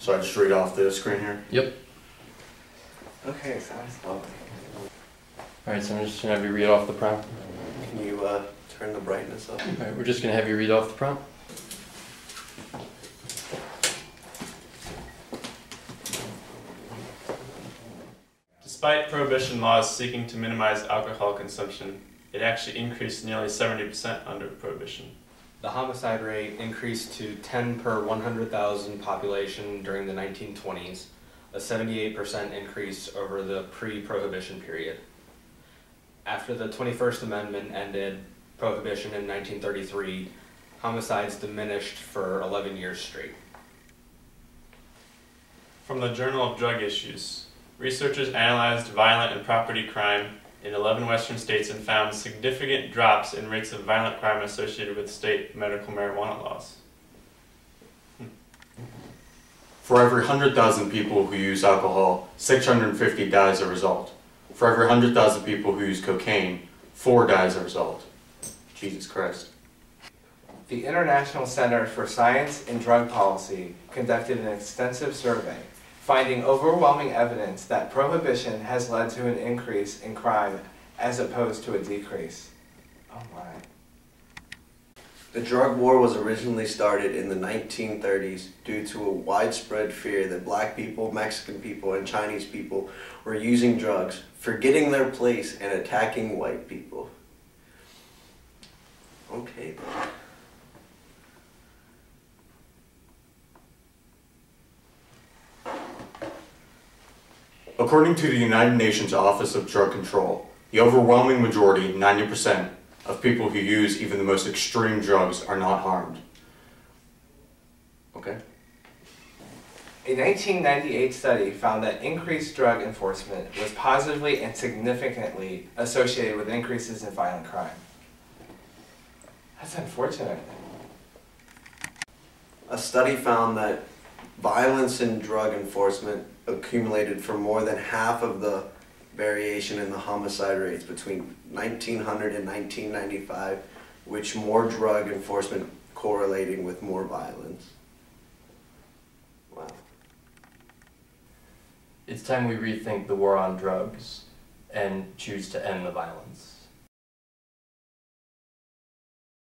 So I just read off the screen here? Yep. Okay, sounds lovely. Alright, so I'm just going to have you read off the prompt. Can you turn the brightness up? Alright, we're just going to have you read off the prompt. Despite prohibition laws seeking to minimize alcohol consumption, it actually increased nearly 70% under prohibition. The homicide rate increased to 10 per 100,000 population during the 1920s, a 78% increase over the pre-prohibition period. After the 21st Amendment ended prohibition in 1933, homicides diminished for 11 years straight. From the Journal of Drug Issues, researchers analyzed violent and property crime in 11 western states and found significant drops in rates of violent crime associated with state medical marijuana laws. For every 100,000 people who use alcohol, 650 die as a result. For every 100,000 people who use cocaine, 4 die as a result. Jesus Christ. The International Center for Science and Drug Policy conducted an extensive survey, finding overwhelming evidence that prohibition has led to an increase in crime as opposed to a decrease. Oh my. The drug war was originally started in the 1930s due to a widespread fear that black people, Mexican people, and Chinese people were using drugs, forgetting their place, and attacking white people. Okay, then. According to the United Nations Office of Drug Control, the overwhelming majority, 90%, of people who use even the most extreme drugs are not harmed. Okay. A 1998 study found that increased drug enforcement was positively and significantly associated with increases in violent crime. That's unfortunate. A study found that violence in drug enforcement accumulated for more than half of the variation in the homicide rates between 1900 and 1995, which more drug enforcement correlating with more violence. Wow. It's time we rethink the war on drugs and choose to end the violence.